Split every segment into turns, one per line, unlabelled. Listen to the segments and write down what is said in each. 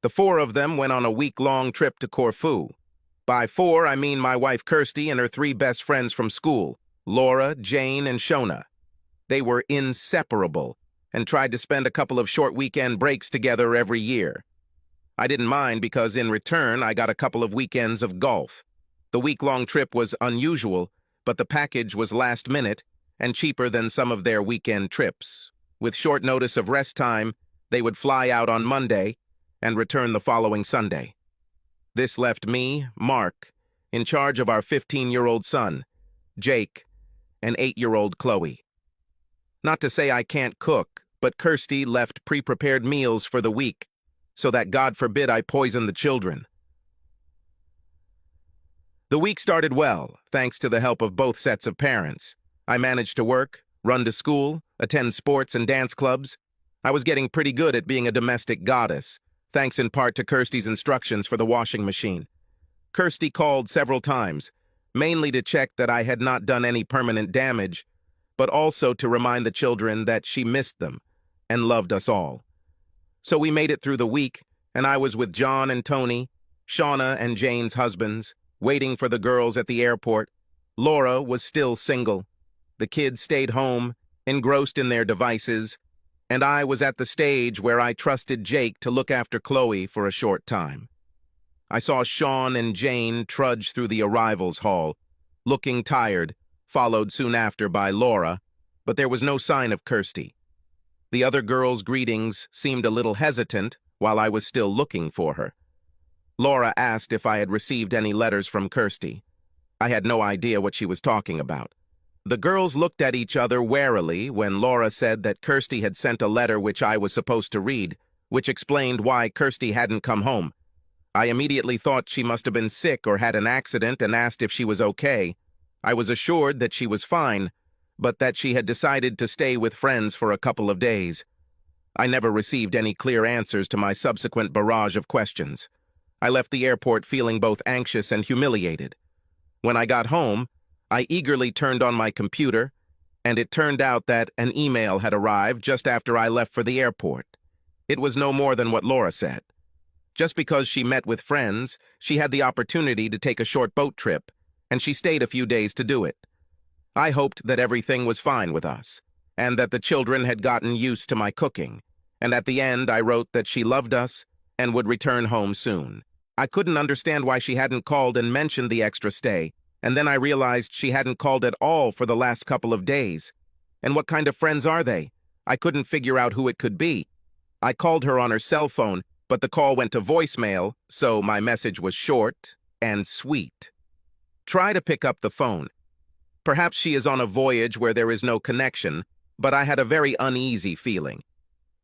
The four of them went on a week-long trip to Corfu. By four, I mean my wife Kirsty and her three best friends from school, Laura, Jane, and Shona. They were inseparable and tried to spend a couple of short weekend breaks together every year. I didn't mind because in return I got a couple of weekends of golf. The week-long trip was unusual, but the package was last minute and cheaper than some of their weekend trips. With short notice of rest time, they would fly out on Monday and return the following Sunday. This left me, Mark, in charge of our 15-year-old son, Jake, and 8-year-old Chloe. Not to say I can't cook, but Kirsty left pre-prepared meals for the week, so that God forbid I poison the children. The week started well, thanks to the help of both sets of parents. I managed to work, run to school, attend sports and dance clubs. I was getting pretty good at being a domestic goddess, thanks in part to Kirsty's instructions for the washing machine. Kirsty called several times, mainly to check that I had not done any permanent damage, but also to remind the children that she missed them and loved us all. So we made it through the week, and I was with John and Tony, Shauna and Jane's husbands, waiting for the girls at the airport. Laura was still single. The kids stayed home, engrossed in their devices, and I was at the stage where I trusted Jake to look after Chloe for a short time. I saw Sean and Jane trudge through the arrivals hall, looking tired, followed soon after by Laura, but there was no sign of Kirsty. The other girls' greetings seemed a little hesitant while I was still looking for her. Laura asked if I had received any letters from Kirsty. I had no idea what she was talking about. The girls looked at each other warily when Laura said that Kirsty had sent a letter which I was supposed to read, which explained why Kirsty hadn't come home. I immediately thought she must have been sick or had an accident and asked if she was okay. I was assured that she was fine, but that she had decided to stay with friends for a couple of days. I never received any clear answers to my subsequent barrage of questions. I left the airport feeling both anxious and humiliated. When I got home, I eagerly turned on my computer, and it turned out that an email had arrived just after I left for the airport. It was no more than what Laura said. Just because she met with friends, she had the opportunity to take a short boat trip, and she stayed a few days to do it. I hoped that everything was fine with us, and that the children had gotten used to my cooking, and at the end I wrote that she loved us and would return home soon. I couldn't understand why she hadn't called and mentioned the extra stay, and then I realized she hadn't called at all for the last couple of days. And what kind of friends are they? I couldn't figure out who it could be. I called her on her cell phone, but the call went to voicemail, so my message was short and sweet. Try to pick up the phone. Perhaps she is on a voyage where there is no connection, but I had a very uneasy feeling.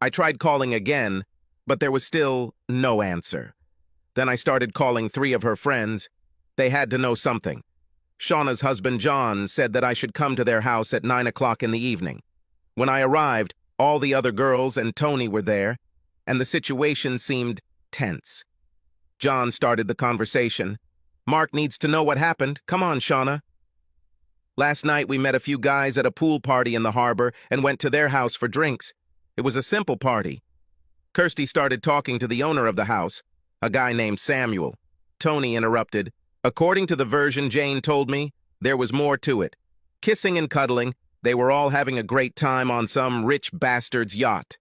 I tried calling again, but there was still no answer. Then I started calling 3 of her friends. They had to know something. Shauna's husband, John, said that I should come to their house at 9 o'clock in the evening. When I arrived, all the other girls and Tony were there, and the situation seemed tense. John started the conversation. "Mark needs to know what happened. Come on, Shauna." "Last night we met a few guys at a pool party in the harbor and went to their house for drinks. It was a simple party." Kirsty started talking to the owner of the house, a guy named Samuel. Tony interrupted. "According to the version Jane told me, there was more to it. Kissing and cuddling, they were all having a great time on some rich bastard's yacht."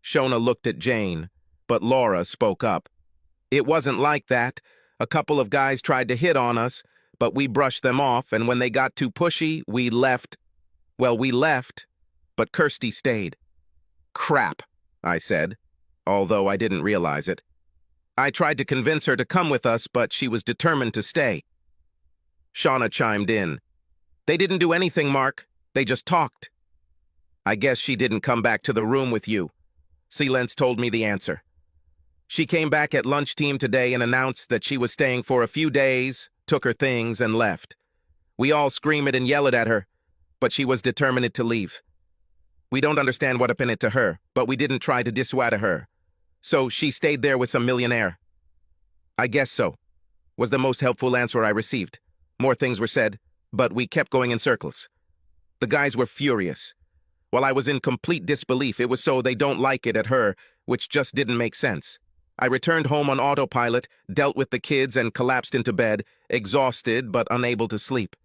Shona looked at Jane, but Laura spoke up. "It wasn't like that. A couple of guys tried to hit on us, but we brushed them off, and when they got too pushy, we left. Well, we left, but Kirsty stayed." "Crap," I said, although I didn't realize it. "I tried to convince her to come with us, but she was determined to stay." Shauna chimed in. "They didn't do anything, Mark. They just talked." "I guess she didn't come back to the room with you." Silence told me the answer. "She came back at lunch team today and announced that she was staying for a few days, took her things, and left. We all screamed and yelled at her, but she was determined to leave. We don't understand what happened to her, but we didn't try to dissuade her. So she stayed there with some millionaire." "I guess so," was the most helpful answer I received. More things were said, but we kept going in circles. The guys were furious. While I was in complete disbelief, it was so they don't like it at her, which just didn't make sense. I returned home on autopilot, dealt with the kids, and collapsed into bed, exhausted but unable to sleep.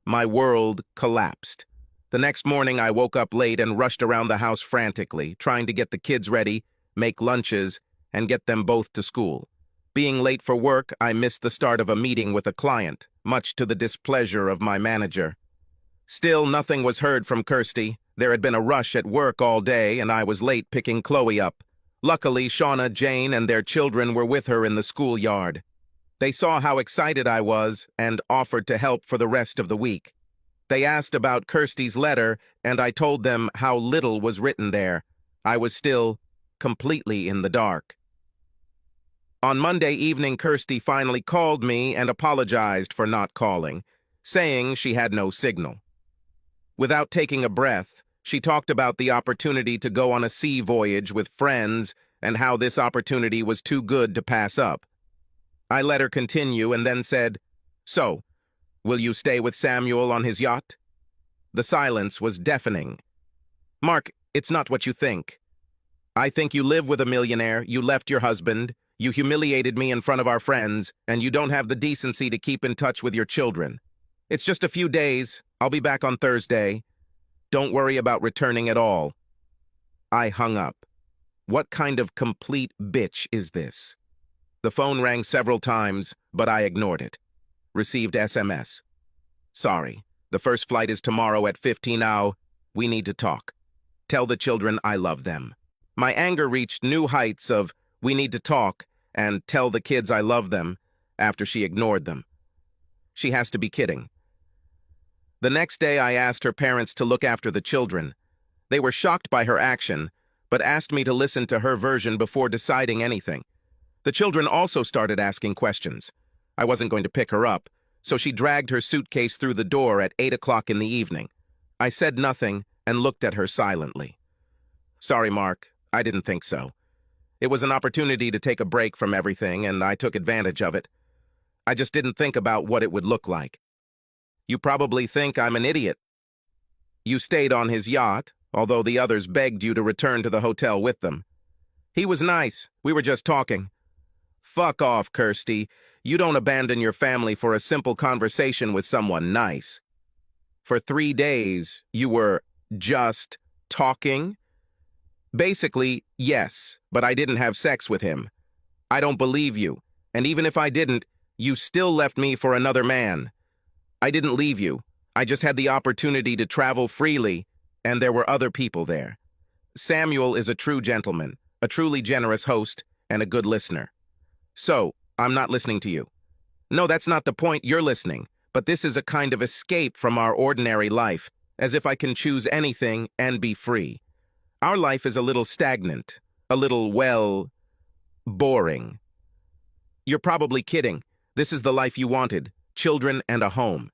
My world collapsed. The next morning, I woke up late and rushed around the house frantically, trying to get the kids ready, make lunches, and get them both to school. Being late for work, I missed the start of a meeting with a client, much to the displeasure of my manager. Still, nothing was heard from Kirsty. There had been a rush at work all day, and I was late picking Chloe up. Luckily, Shauna, Jane, and their children were with her in the schoolyard. They saw how excited I was and offered to help for the rest of the week. They asked about Kirsty's letter, and I told them how little was written there. I was still completely in the dark. On Monday evening, Kirsty finally called me and apologized for not calling, saying she had no signal. Without taking a breath, she talked about the opportunity to go on a sea voyage with friends and how this opportunity was too good to pass up. I let her continue and then said, "So, will you stay with Samuel on his yacht?" The silence was deafening. "Mark, it's not what you think. I think you live with a millionaire, you left your husband, you humiliated me in front of our friends, and you don't have the decency to keep in touch with your children. It's just a few days. I'll be back on Thursday. Don't worry about returning at all." I hung up. What kind of complete bitch is this? The phone rang several times, but I ignored it. Received SMS. "Sorry, the first flight is tomorrow at 15:00. We need to talk. Tell the children I love them." My anger reached new heights of "we need to talk" and "tell the kids I love them" after she ignored them. She has to be kidding. The next day, I asked her parents to look after the children. They were shocked by her action, but asked me to listen to her version before deciding anything. The children also started asking questions. I wasn't going to pick her up, so she dragged her suitcase through the door at 8 o'clock in the evening. I said nothing and looked at her silently. "Sorry, Mark, I didn't think so. It was an opportunity to take a break from everything, and I took advantage of it. I just didn't think about what it would look like. You probably think I'm an idiot. You stayed on his yacht, although the others begged you to return to the hotel with them. He was nice. We were just talking." Fuck off, Kirsty. You don't abandon your family for a simple conversation with someone nice. For 3 days, you were just talking? Basically, yes, but I didn't have sex with him. I don't believe you, and even if I didn't, you still left me for another man. I didn't leave you. I just had the opportunity to travel freely, and there were other people there. Samuel is a true gentleman, a truly generous host, and a good listener. So, I'm not listening to you. No, that's not the point. You're listening, but this is a kind of escape from our ordinary life, as if I can choose anything and be free. Our life is a little stagnant, a little, well, boring. You're probably kidding. This is the life you wanted, children and a home.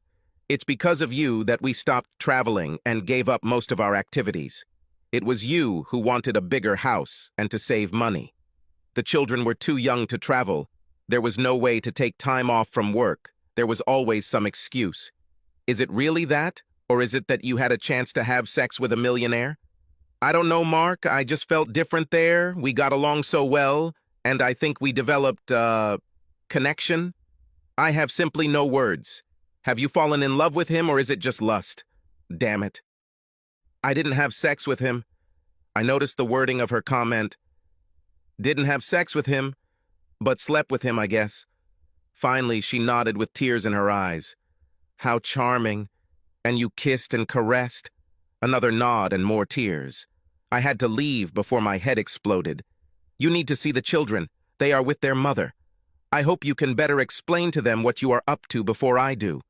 It's because of you that we stopped traveling and gave up most of our activities. It was you who wanted a bigger house and to save money. The children were too young to travel. There was no way to take time off from work. There was always some excuse. Is it really that? Or is it that you had a chance to have sex with a millionaire? I don't know, Mark. I just felt different there. We got along so well, and I think we developed, connection. I have simply no words. Have you fallen in love with him, or is it just lust? Damn it. I didn't have sex with him. I noticed the wording of her comment. Didn't have sex with him, but slept with him, I guess. Finally, she nodded with tears in her eyes. How charming. And you kissed and caressed. Another nod and more tears. I had to leave before my head exploded. You need to see the children. They are with their mother. I hope you can better explain to them what you are up to before I do.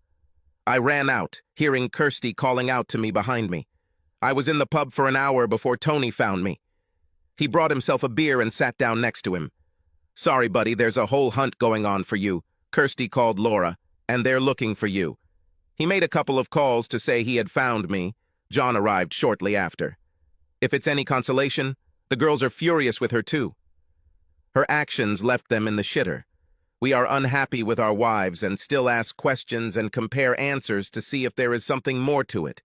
I ran out, hearing Kirsty calling out to me behind me. I was in the pub for an hour before Tony found me. He brought himself a beer and sat down next to him. Sorry, buddy, there's a whole hunt going on for you. Kirsty called Laura, and they're looking for you. He made a couple of calls to say he had found me. John arrived shortly after. If it's any consolation, the girls are furious with her too. Her actions left them in the shitter. We are unhappy with our wives and still ask questions and compare answers to see if there is something more to it.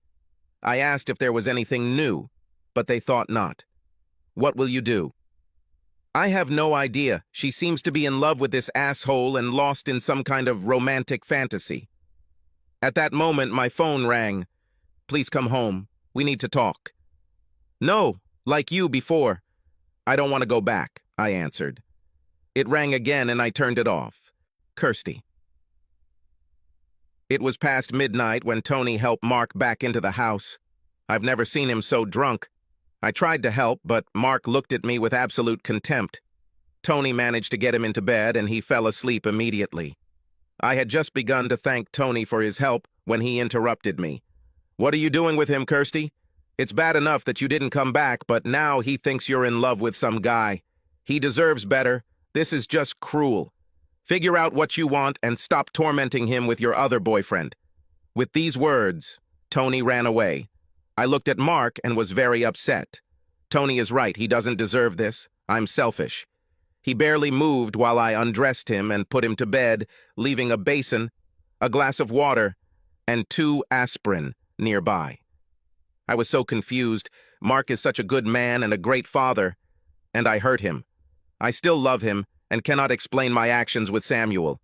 I asked if there was anything new, but they thought not. What will you do? I have no idea. She seems to be in love with this asshole and lost in some kind of romantic fantasy. At that moment, my phone rang. Please come home. We need to talk. No, like you before. I don't want to go back, I answered. It rang again and I turned it off. Kirsty. It was past midnight when Tony helped Mark back into the house. I've never seen him so drunk. I tried to help, but Mark looked at me with absolute contempt. Tony managed to get him into bed and he fell asleep immediately. I had just begun to thank Tony for his help when he interrupted me. What are you doing with him, Kirsty? It's bad enough that you didn't come back, but now he thinks you're in love with some guy. He deserves better. This is just cruel. Figure out what you want and stop tormenting him with your other boyfriend. With these words, Tony ran away. I looked at Mark and was very upset. Tony is right, he doesn't deserve this. I'm selfish. He barely moved while I undressed him and put him to bed, leaving a basin, a glass of water, and 2 aspirin nearby. I was so confused. Mark is such a good man and a great father, and I hurt him. I still love him and cannot explain my actions with Samuel.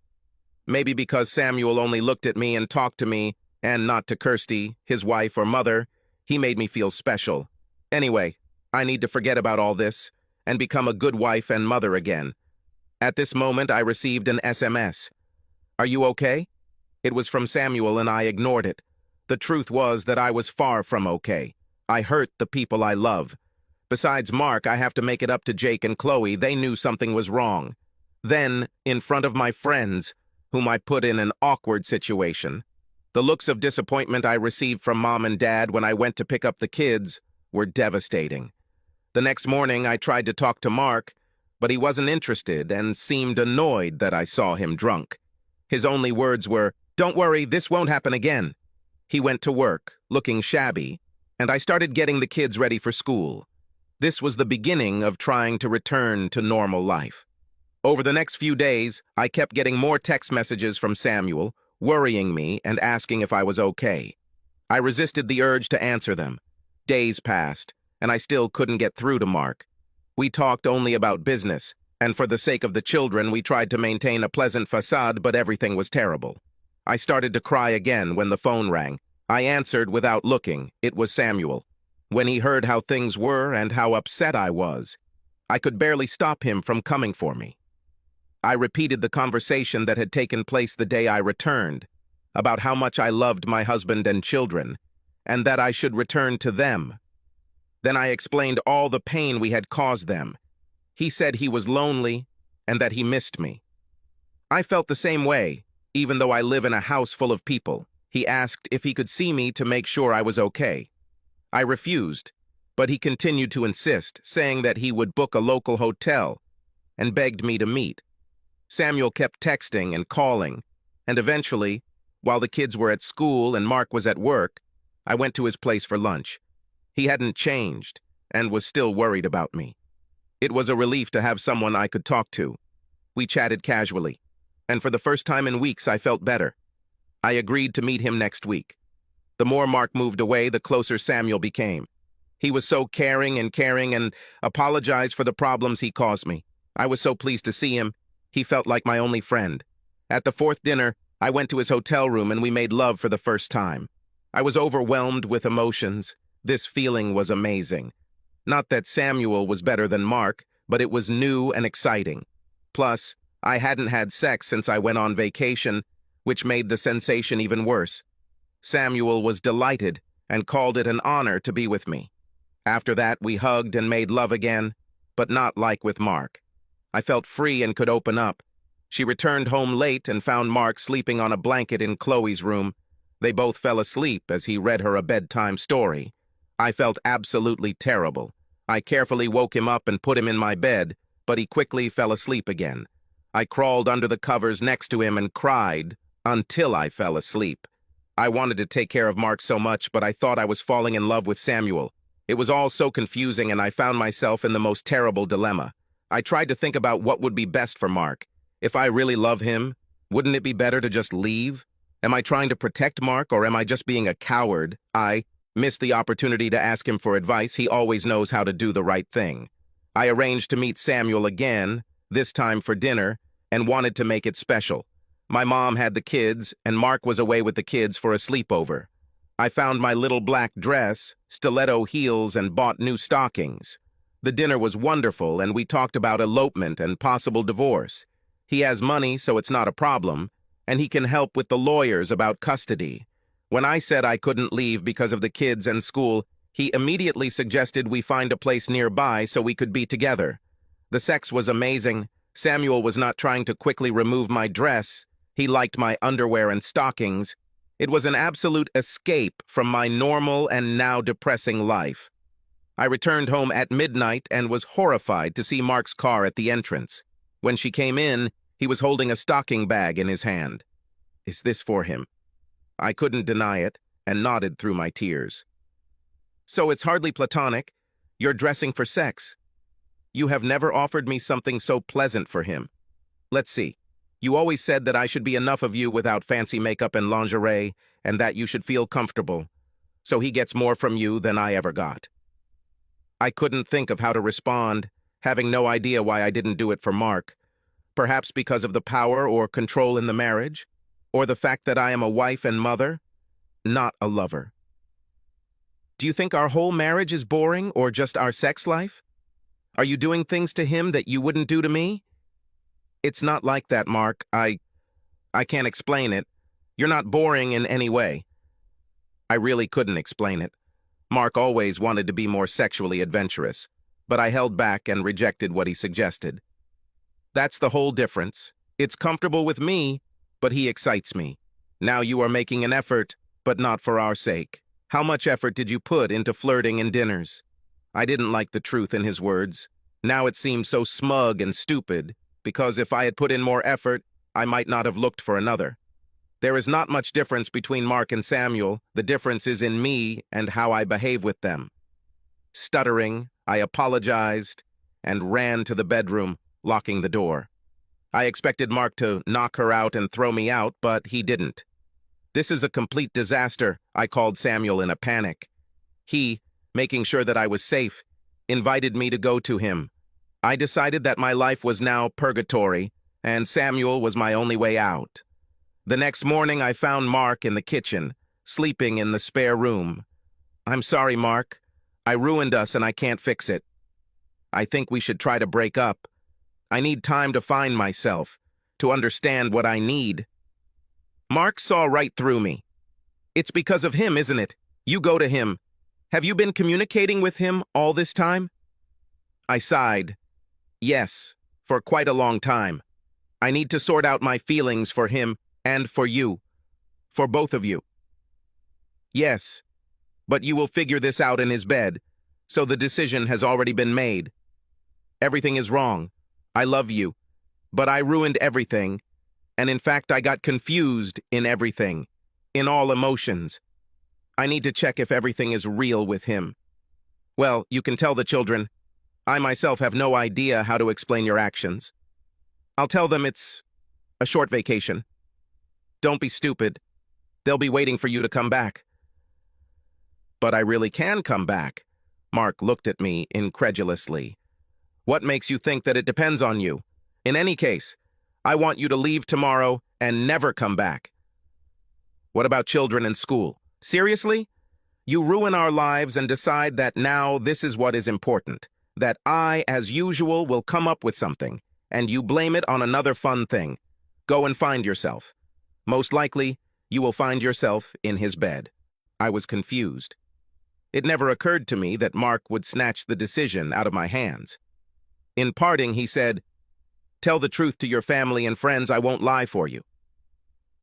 Maybe because Samuel only looked at me and talked to me, and not to Kirsty, his wife or mother, he made me feel special. Anyway, I need to forget about all this and become a good wife and mother again. At this moment, I received an SMS. Are you okay? It was from Samuel and I ignored it. The truth was that I was far from okay. I hurt the people I love. Besides Mark, I have to make it up to Jake and Chloe. They knew something was wrong. Then, in front of my friends, whom I put in an awkward situation, the looks of disappointment I received from Mom and Dad when I went to pick up the kids were devastating. The next morning, I tried to talk to Mark, but he wasn't interested and seemed annoyed that I saw him drunk. His only words were, "Don't worry, this won't happen again." He went to work, looking shabby, and I started getting the kids ready for school. This was the beginning of trying to return to normal life. Over the next few days, I kept getting more text messages from Samuel, worrying me and asking if I was okay. I resisted the urge to answer them. Days passed, and I still couldn't get through to Mark. We talked only about business, and for the sake of the children, we tried to maintain a pleasant facade, but everything was terrible. I started to cry again when the phone rang. I answered without looking. It was Samuel. When he heard how things were and how upset I was, I could barely stop him from coming for me. I repeated the conversation that had taken place the day I returned, about how much I loved my husband and children, and that I should return to them. Then I explained all the pain we had caused them. He said he was lonely and that he missed me. I felt the same way, even though I live in a house full of people. He asked if he could see me to make sure I was okay. I refused, but he continued to insist, saying that he would book a local hotel and begged me to meet. Samuel kept texting and calling, and eventually, while the kids were at school and Mark was at work, I went to his place for lunch. He hadn't changed and was still worried about me. It was a relief to have someone I could talk to. We chatted casually, and for the first time in weeks I felt better. I agreed to meet him next week. The more Mark moved away, the closer Samuel became. He was so caring and apologized for the problems he caused me. I was so pleased to see him. He felt like my only friend. At the 4th dinner, I went to his hotel room and we made love for the first time. I was overwhelmed with emotions. This feeling was amazing. Not that Samuel was better than Mark, but it was new and exciting. Plus, I hadn't had sex since I went on vacation, which made the sensation even worse. Samuel was delighted and called it an honor to be with me. After that, we hugged and made love again, but not like with Mark. I felt free and could open up. She returned home late and found Mark sleeping on a blanket in Chloe's room. They both fell asleep as he read her a bedtime story. I felt absolutely terrible. I carefully woke him up and put him in my bed, but he quickly fell asleep again. I crawled under the covers next to him and cried until I fell asleep. I wanted to take care of Mark so much, but I thought I was falling in love with Samuel. It was all so confusing and I found myself in the most terrible dilemma. I tried to think about what would be best for Mark. If I really love him, wouldn't it be better to just leave? Am I trying to protect Mark or am I just being a coward? I missed the opportunity to ask him for advice. He always knows how to do the right thing. I arranged to meet Samuel again, this time for dinner, and wanted to make it special. My mom had the kids, and Mark was away with the kids for a sleepover. I found my little black dress, stiletto heels, and bought new stockings. The dinner was wonderful, and we talked about elopement and possible divorce. He has money, so it's not a problem, and he can help with the lawyers about custody. When I said I couldn't leave because of the kids and school, he immediately suggested we find a place nearby so we could be together. The sex was amazing. Samuel was not trying to quickly remove my dress. He liked my underwear and stockings. It was an absolute escape from my normal and now depressing life. I returned home at midnight and was horrified to see Mark's car at the entrance. When she came in, he was holding a stocking bag in his hand. Is this for him? I couldn't deny it and nodded through my tears. So it's hardly platonic. You're dressing for sex. You have never offered me something so pleasant for him. Let's see. You always said that I should be enough of you without fancy makeup and lingerie, and that you should feel comfortable. So he gets more from you than I ever got. I couldn't think of how to respond, having no idea why I didn't do it for Mark. Perhaps because of the power or control in the marriage, or the fact that I am a wife and mother, not a lover. Do you think our whole marriage is boring, or just our sex life? Are you doing things to him that you wouldn't do to me? It's not like that, Mark. I can't explain it. You're not boring in any way. I really couldn't explain it. Mark always wanted to be more sexually adventurous, but I held back and rejected what he suggested. That's the whole difference. It's comfortable with me, but he excites me. Now you are making an effort, but not for our sake. How much effort did you put into flirting and dinners? I didn't like the truth in his words. Now it seemed so smug and stupid, because if I had put in more effort, I might not have looked for another. There is not much difference between Mark and Samuel. The difference is in me and how I behave with them. Stuttering, I apologized and ran to the bedroom, locking the door. I expected Mark to knock her out and throw me out, but he didn't. This is a complete disaster, I called Samuel in a panic. He, making sure that I was safe, invited me to go to him. I decided that my life was now purgatory, and Samuel was my only way out. The next morning, I found Mark in the kitchen, sleeping in the spare room. I'm sorry, Mark. I ruined us and I can't fix it. I think we should try to break up. I need time to find myself, to understand what I need. Mark saw right through me. It's because of him, isn't it? You go to him. Have you been communicating with him all this time? I sighed. Yes, for quite a long time. I need to sort out my feelings for him and for you. For both of you. Yes, but you will figure this out in his bed, so the decision has already been made. Everything is wrong. I love you, but I ruined everything, and in fact I got confused in everything, in all emotions. I need to check if everything is real with him. Well, you can tell the children. I myself have no idea how to explain your actions. I'll tell them it's a short vacation. Don't be stupid. They'll be waiting for you to come back. But I really can come back. Mark looked at me incredulously. What makes you think that it depends on you? In any case, I want you to leave tomorrow and never come back. What about children and school? Seriously? You ruin our lives and decide that now this is what is important, that I, as usual, will come up with something, and you blame it on another fun thing. Go and find yourself. Most likely, you will find yourself in his bed. I was confused. It never occurred to me that Mark would snatch the decision out of my hands. In parting, he said, "Tell the truth to your family and friends, I won't lie for you."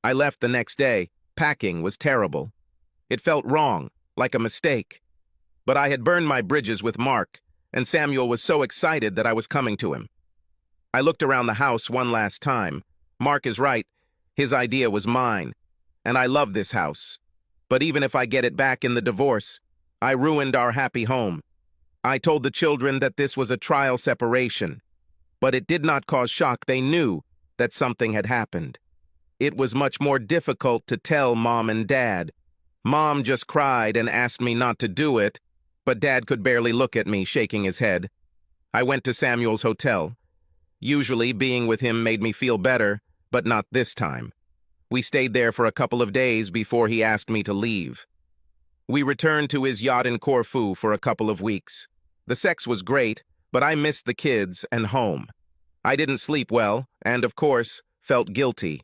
I left the next day. Packing was terrible. It felt wrong, like a mistake. But I had burned my bridges with Mark, and Samuel was so excited that I was coming to him. I looked around the house one last time. Mark is right. His idea was mine, and I love this house. But even if I get it back in the divorce, I ruined our happy home. I told the children that this was a trial separation, but it did not cause shock. They knew that something had happened. It was much more difficult to tell Mom and Dad. Mom just cried and asked me not to do it, but Dad could barely look at me, shaking his head. I went to Samuel's hotel. Usually, being with him made me feel better, but not this time. We stayed there for a couple of days before he asked me to leave. We returned to his yacht in Corfu for a couple of weeks. The sex was great, but I missed the kids and home. I didn't sleep well, and, of course, felt guilty.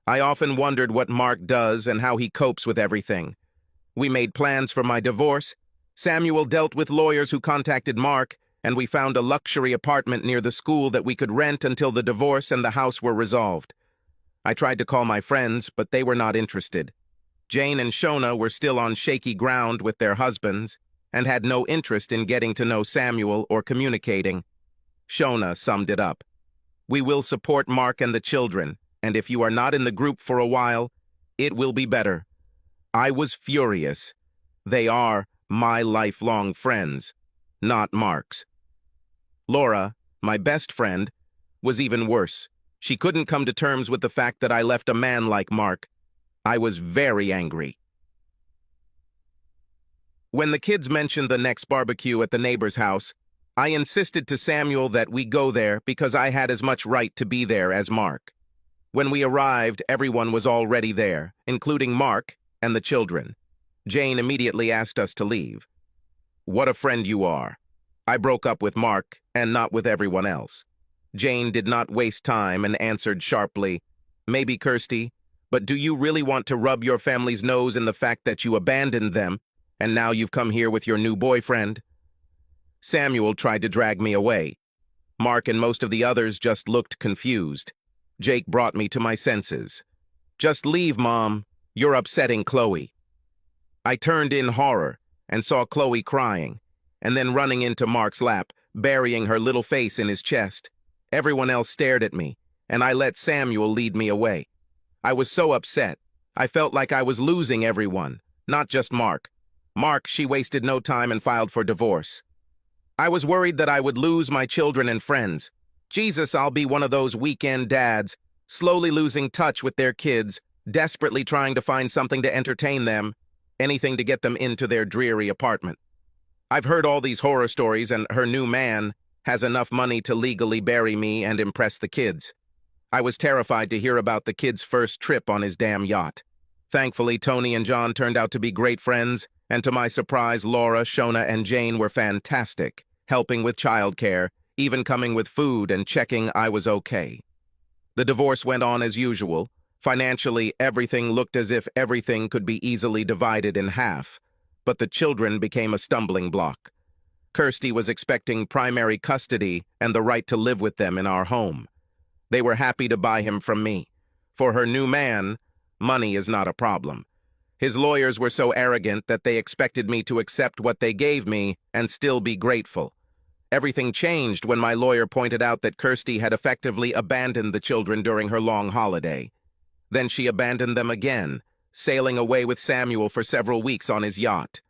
I often wondered what Mark does and how he copes with everything. We made plans for my divorce. Samuel dealt with lawyers who contacted Mark, and we found a luxury apartment near the school that we could rent until the divorce and the house were resolved. I tried to call my friends, but they were not interested. Jane and Shona were still on shaky ground with their husbands and had no interest in getting to know Samuel or communicating. Shona summed it up. We will support Mark and the children, and if you are not in the group for a while, it will be better. I was furious. They are my lifelong friends, not Mark's. Laura, my best friend, was even worse. She couldn't come to terms with the fact that I left a man like Mark. I was very angry. When the kids mentioned the next barbecue at the neighbor's house, I insisted to Samuel that we go there because I had as much right to be there as Mark. When we arrived, everyone was already there, including Mark and the children. Jane immediately asked us to leave. What a friend you are. I broke up with Mark, and not with everyone else. Jane did not waste time and answered sharply, Maybe, Kirsty, but do you really want to rub your family's nose in the fact that you abandoned them, and now you've come here with your new boyfriend? Samuel tried to drag me away. Mark and most of the others just looked confused. Jake brought me to my senses. Just leave, Mom. You're upsetting Chloe. I turned in horror and saw Chloe crying, and then running into Mark's lap, burying her little face in his chest. Everyone else stared at me, and I let Samuel lead me away. I was so upset. I felt like I was losing everyone, not just Mark. Mark, she wasted no time and filed for divorce. I was worried that I would lose my children and friends. Jesus, I'll be one of those weekend dads, slowly losing touch with their kids, desperately trying to find something to entertain them, anything to get them into their dreary apartment. I've heard all these horror stories, and her new man has enough money to legally bury me and impress the kids. I was terrified to hear about the kids' first trip on his damn yacht. Thankfully, Tony and John turned out to be great friends, and to my surprise, Laura, Shona, and Jane were fantastic, helping with childcare, even coming with food and checking I was okay. The divorce went on as usual. Financially, everything looked as if everything could be easily divided in half, but the children became a stumbling block. Kirsty was expecting primary custody and the right to live with them in our home. They were happy to buy him from me. For her new man, money is not a problem. His lawyers were so arrogant that they expected me to accept what they gave me and still be grateful. Everything changed when my lawyer pointed out that Kirsty had effectively abandoned the children during her long holiday. Then she abandoned them again, sailing away with Samuel for several weeks on his yacht.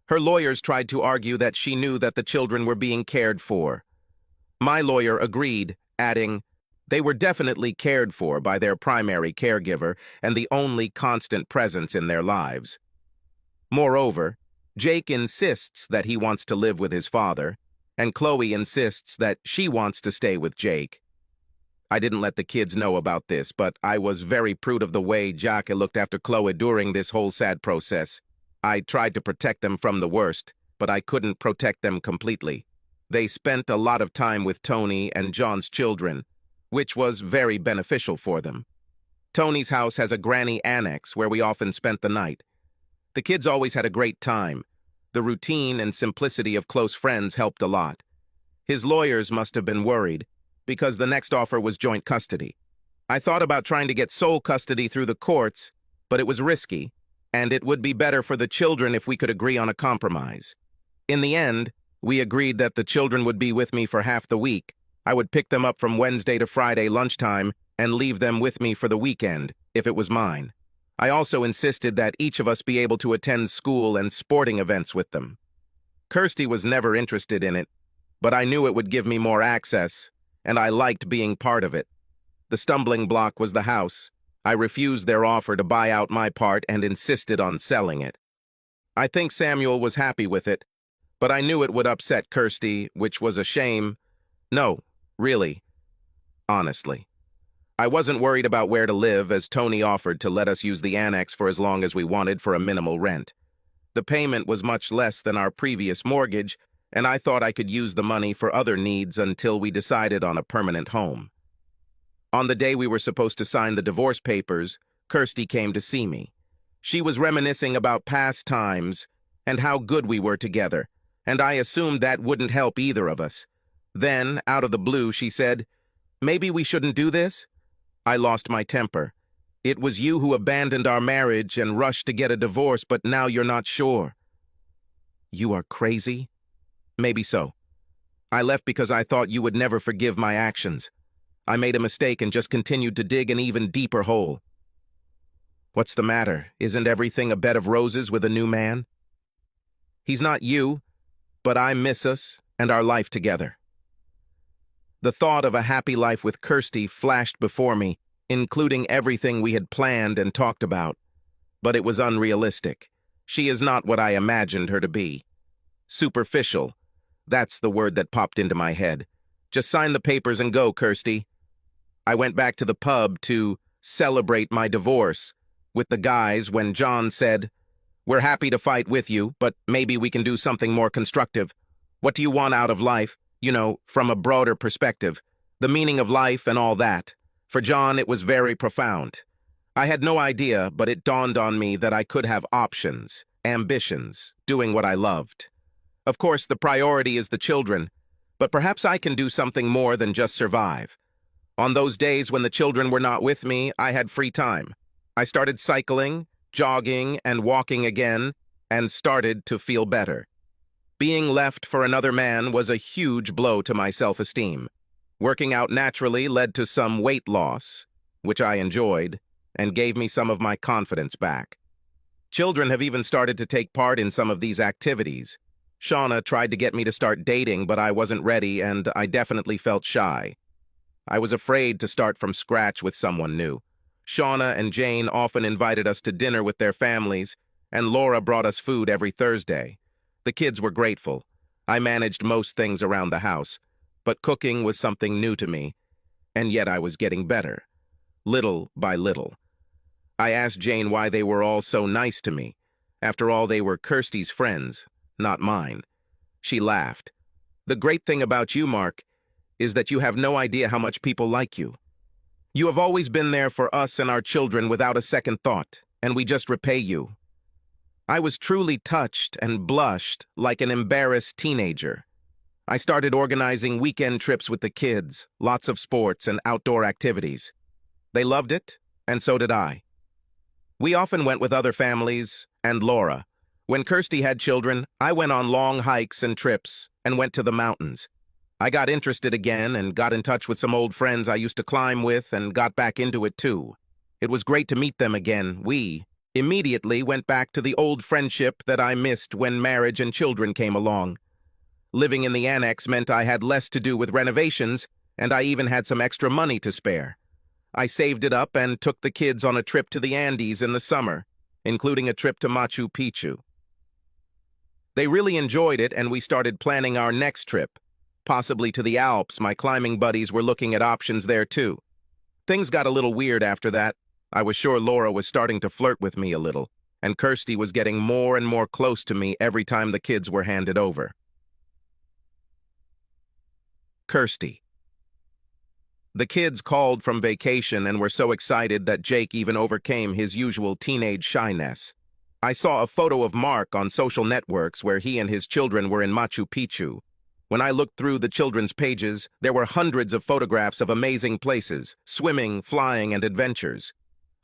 Her lawyers tried to argue that she knew that the children were being cared for. My lawyer agreed, adding, they were definitely cared for by their primary caregiver and the only constant presence in their lives. Moreover, Jake insists that he wants to live with his father, and Chloe insists that she wants to stay with Jake. I didn't let the kids know about this, but I was very proud of the way Jake looked after Chloe during this whole sad process. I tried to protect them from the worst, but I couldn't protect them completely. They spent a lot of time with Tony and John's children, which was very beneficial for them. Tony's house has a granny annex where we often spent the night. The kids always had a great time. The routine and simplicity of close friends helped a lot. His lawyers must have been worried, because the next offer was joint custody. I thought about trying to get sole custody through the courts, but it was risky, and it would be better for the children if we could agree on a compromise. In the end, we agreed that the children would be with me for half the week. I would pick them up from Wednesday to Friday lunchtime and leave them with me for the weekend, if it was mine. I also insisted that each of us be able to attend school and sporting events with them. Kirsty was never interested in it, but I knew it would give me more access, and I liked being part of it. The stumbling block was the house. I refused their offer to buy out my part and insisted on selling it. I think Samuel was happy with it, but I knew it would upset Kirsty, which was a shame, No, really, honestly. I wasn't worried about where to live as Tony offered to let us use the annex for as long as we wanted for a minimal rent. The payment was much less than our previous mortgage, and I thought I could use the money for other needs until we decided on a permanent home. On the day we were supposed to sign the divorce papers, Kirsty came to see me. She was reminiscing about past times and how good we were together, and I assumed that wouldn't help either of us. Then, out of the blue, she said, "Maybe we shouldn't do this?" I lost my temper. "It was you who abandoned our marriage and rushed to get a divorce, but now you're not sure." "You are crazy?" "Maybe so. I left because I thought you would never forgive my actions. I made a mistake and just continued to dig an even deeper hole." "What's the matter? Isn't everything a bed of roses with a new man?" "He's not you, but I miss us and our life together." The thought of a happy life with Kirsty flashed before me, including everything we had planned and talked about. But it was unrealistic. She is not what I imagined her to be. Superficial. That's the word that popped into my head. "Just sign the papers and go, Kirsty." I went back to the pub to celebrate my divorce with the guys when John said, "We're happy to fight with you, but maybe we can do something more constructive. What do you want out of life? You know, from a broader perspective. The meaning of life and all that." For John, it was very profound. I had no idea, but it dawned on me that I could have options, ambitions, doing what I loved. Of course, the priority is the children, but perhaps I can do something more than just survive. On those days when the children were not with me, I had free time. I started cycling, jogging, and walking again, and started to feel better. Being left for another man was a huge blow to my self-esteem. Working out naturally led to some weight loss, which I enjoyed, and gave me some of my confidence back. Children have even started to take part in some of these activities. Shauna tried to get me to start dating, but I wasn't ready, and I definitely felt shy. I was afraid to start from scratch with someone new. Shauna and Jane often invited us to dinner with their families, and Laura brought us food every Thursday. The kids were grateful. I managed most things around the house, but cooking was something new to me, and yet I was getting better, little by little. I asked Jane why they were all so nice to me. After all, they were Kirsty's friends, not mine. She laughed. "The great thing about you, Mark, is that you have no idea how much people like you. You have always been there for us and our children without a second thought, and we just repay you." I was truly touched and blushed like an embarrassed teenager. I started organizing weekend trips with the kids, lots of sports and outdoor activities. They loved it, and so did I. We often went with other families and Laura. When Kirsty had children, I went on long hikes and trips and went to the mountains. I got interested again and got in touch with some old friends I used to climb with and got back into it too. It was great to meet them again. We immediately went back to the old friendship that I missed when marriage and children came along. Living in the annex meant I had less to do with renovations, and I even had some extra money to spare. I saved it up and took the kids on a trip to the Andes in the summer, including a trip to Machu Picchu. They really enjoyed it, and we started planning our next trip, possibly to the Alps. My climbing buddies were looking at options there too. Things got a little weird after that. I was sure Laura was starting to flirt with me a little, and Kirsty was getting more and more close to me every time the kids were handed over. Kirsty. The kids called from vacation and were so excited that Jake even overcame his usual teenage shyness. I saw a photo of Mark on social networks where he and his children were in Machu Picchu. When I looked through the children's pages, there were hundreds of photographs of amazing places, swimming, flying, and adventures.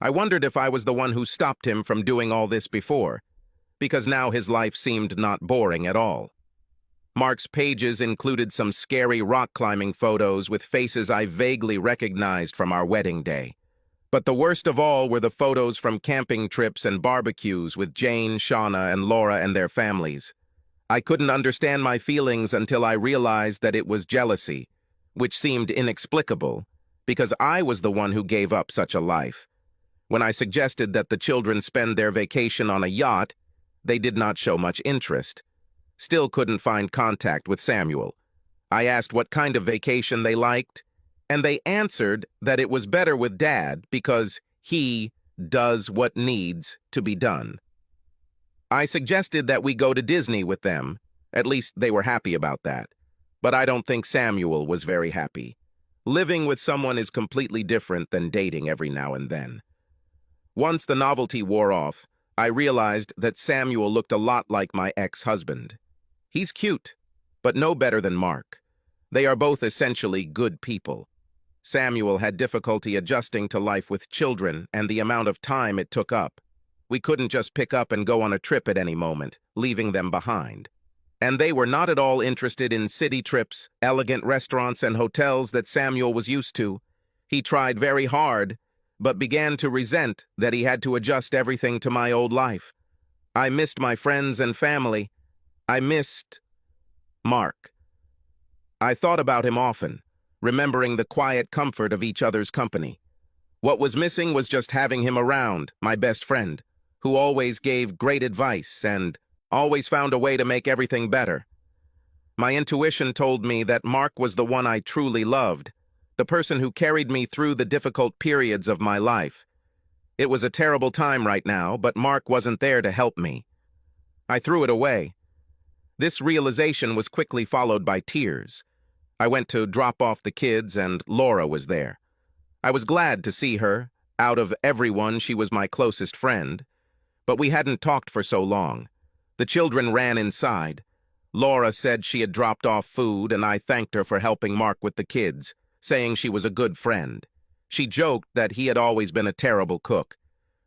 I wondered if I was the one who stopped him from doing all this before, because now his life seemed not boring at all. Mark's pages included some scary rock climbing photos with faces I vaguely recognized from our wedding day. But the worst of all were the photos from camping trips and barbecues with Jane, Shauna, and Laura and their families. I couldn't understand my feelings until I realized that it was jealousy, which seemed inexplicable, because I was the one who gave up such a life. When I suggested that the children spend their vacation on a yacht, they did not show much interest. Still couldn't find contact with Samuel. I asked what kind of vacation they liked, and they answered that it was better with Dad because he does what needs to be done. I suggested that we go to Disney with them. At least they were happy about that. But I don't think Samuel was very happy. Living with someone is completely different than dating every now and then. Once the novelty wore off, I realized that Samuel looked a lot like my ex-husband. He's cute, but no better than Mark. They are both essentially good people. Samuel had difficulty adjusting to life with children and the amount of time it took up. We couldn't just pick up and go on a trip at any moment, leaving them behind. And they were not at all interested in city trips, elegant restaurants, and hotels that Samuel was used to. He tried very hard, but began to resent that he had to adjust everything to my old life. I missed my friends and family. I missed Mark. I thought about him often, remembering the quiet comfort of each other's company. What was missing was just having him around, my best friend, who always gave great advice and always found a way to make everything better. My intuition told me that Mark was the one I truly loved, the person who carried me through the difficult periods of my life. It was a terrible time right now, but Mark wasn't there to help me. I threw it away. This realization was quickly followed by tears. I went to drop off the kids, and Laura was there. I was glad to see her. Out of everyone, she was my closest friend. But we hadn't talked for so long. The children ran inside. Laura said she had dropped off food, and I thanked her for helping Mark with the kids, saying she was a good friend. She joked that he had always been a terrible cook.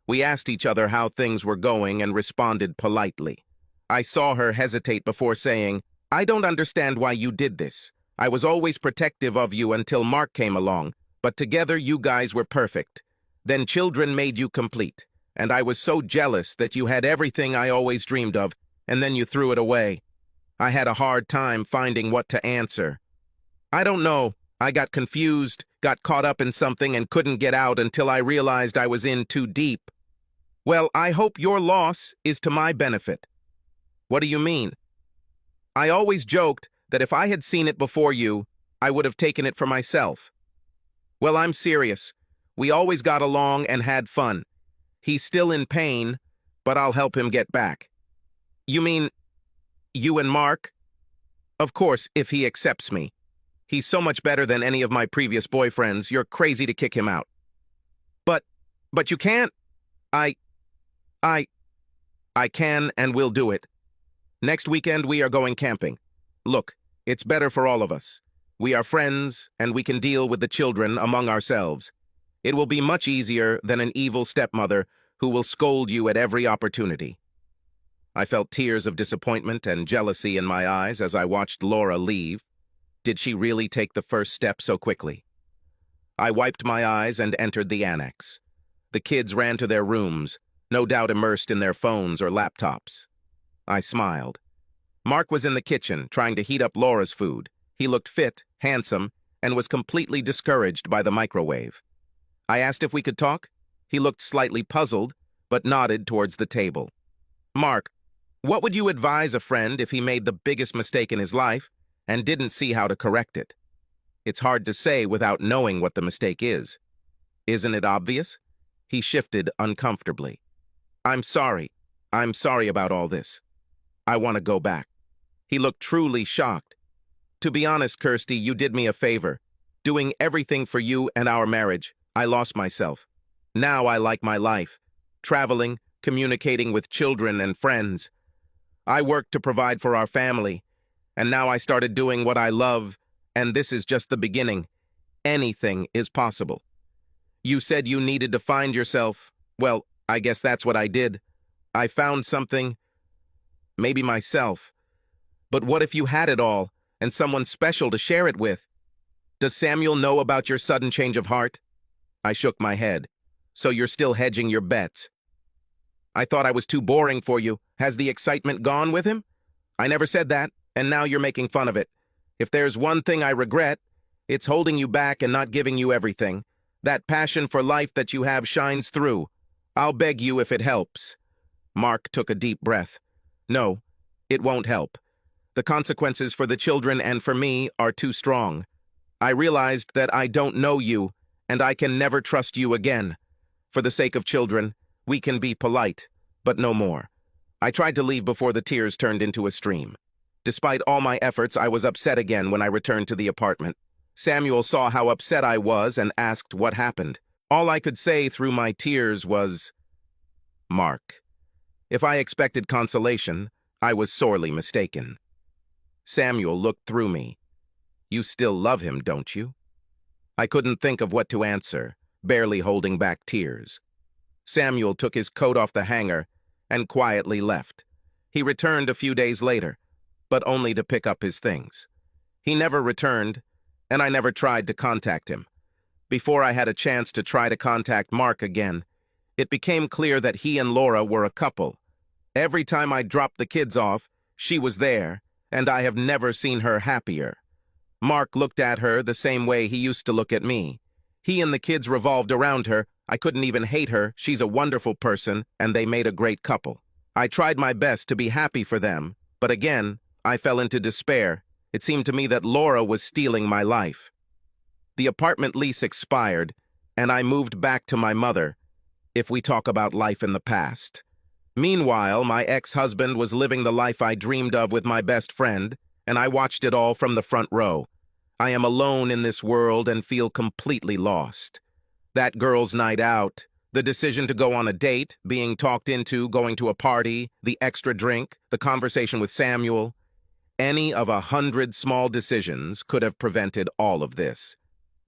We asked each other how things were going and responded politely. I saw her hesitate before saying, "I don't understand why you did this. I was always protective of you until Mark came along, but together you guys were perfect. Then children made you complete, and I was so jealous that you had everything I always dreamed of, and then you threw it away." I had a hard time finding what to answer. I don't know. I got confused, got caught up in something, and couldn't get out until I realized I was in too deep. "Well, I hope your loss is to my benefit." "What do you mean?" "I always joked that if I had seen it before you, I would have taken it for myself." "Well, I'm serious. We always got along and had fun. He's still in pain, but I'll help him get back." "You mean you and Mark?" "Of course, if he accepts me. He's so much better than any of my previous boyfriends. You're crazy to kick him out." But you can't." I can and will do it. Next weekend we are going camping. Look, it's better for all of us. We are friends, and we can deal with the children among ourselves. It will be much easier than an evil stepmother who will scold you at every opportunity. I felt tears of disappointment and jealousy in my eyes as I watched Laura leave. Did she really take the first step so quickly? I wiped my eyes and entered the annex. The kids ran to their rooms, no doubt immersed in their phones or laptops. I smiled. Mark was in the kitchen, trying to heat up Laura's food. He looked fit, handsome, and was completely discouraged by the microwave. I asked if we could talk. He looked slightly puzzled, but nodded towards the table. "Mark, what would you advise a friend if he made the biggest mistake in his life and didn't see how to correct it?" "It's hard to say without knowing what the mistake is." "Isn't it obvious?" He shifted uncomfortably. I'm sorry about all this. I want to go back." He looked truly shocked. "To be honest, Kirsty, you did me a favor. Doing everything for you and our marriage, I lost myself. Now I like my life. Traveling, communicating with children and friends. I worked to provide for our family, and now I started doing what I love, and this is just the beginning. Anything is possible. You said you needed to find yourself. Well, I guess that's what I did. I found something, maybe myself. But what if you had it all, and someone special to share it with? Does Samuel know about your sudden change of heart?" I shook my head. "So you're still hedging your bets?" "I thought I was too boring for you. Has the excitement gone with him?" "I never said that, and now you're making fun of it. If there's one thing I regret, it's holding you back and not giving you everything. That passion for life that you have shines through. I'll beg you if it helps." Mark took a deep breath. "No, it won't help. The consequences for the children and for me are too strong. I realized that I don't know you, and I can never trust you again. For the sake of children, we can be polite, but no more. I tried to leave before the tears turned into a stream. Despite all my efforts, I was upset again when I returned to the apartment. Samuel saw how upset I was and asked what happened. All I could say through my tears was, "Mark." If I expected consolation, I was sorely mistaken. Samuel looked through me. "You still love him, don't you?" I couldn't think of what to answer, barely holding back tears. Samuel took his coat off the hanger and quietly left. He returned a few days later, but only to pick up his things. He never returned, and I never tried to contact him. Before I had a chance to try to contact Mark again, it became clear that he and Laura were a couple. Every time I dropped the kids off, she was there, and I have never seen her happier. Mark looked at her the same way he used to look at me. He and the kids revolved around her. I couldn't even hate her. She's a wonderful person, and they made a great couple. I tried my best to be happy for them, but again, I fell into despair. It seemed to me that Laura was stealing my life. The apartment lease expired, and I moved back to my mother, if we talk about life in the past. Meanwhile, my ex-husband was living the life I dreamed of with my best friend, and I watched it all from the front row. I am alone in this world and feel completely lost. That girl's night out, the decision to go on a date, being talked into going to a party, the extra drink, the conversation with Samuel, any of 100 small decisions could have prevented all of this.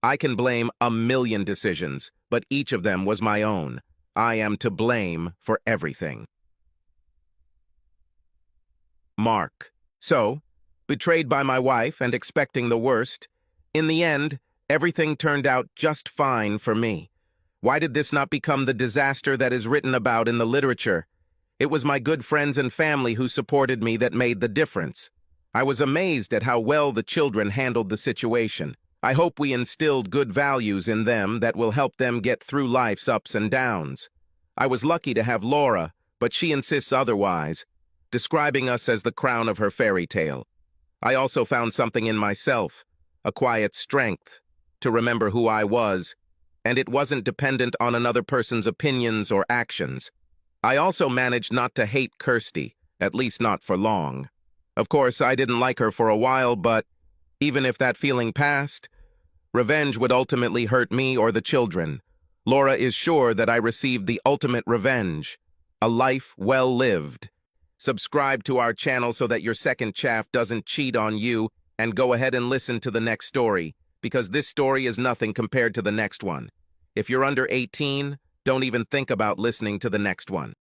I can blame 1,000,000 decisions, but each of them was my own. I am to blame for everything. Mark. So, betrayed by my wife and expecting the worst, in the end, everything turned out just fine for me. Why did this not become the disaster that is written about in the literature? It was my good friends and family who supported me that made the difference. I was amazed at how well the children handled the situation. I hope we instilled good values in them that will help them get through life's ups and downs. I was lucky to have Laura, but she insists otherwise, describing us as the crown of her fairy tale. I also found something in myself, a quiet strength, to remember who I was, and it wasn't dependent on another person's opinions or actions. I also managed not to hate Kirsty, at least not for long. Of course, I didn't like her for a while, but even if that feeling passed, revenge would ultimately hurt me or the children. Laura is sure that I received the ultimate revenge, a life well lived. Subscribe to our channel so that your second chaff doesn't cheat on you, and go ahead and listen to the next story, because this story is nothing compared to the next one. If you're under 18, don't even think about listening to the next one.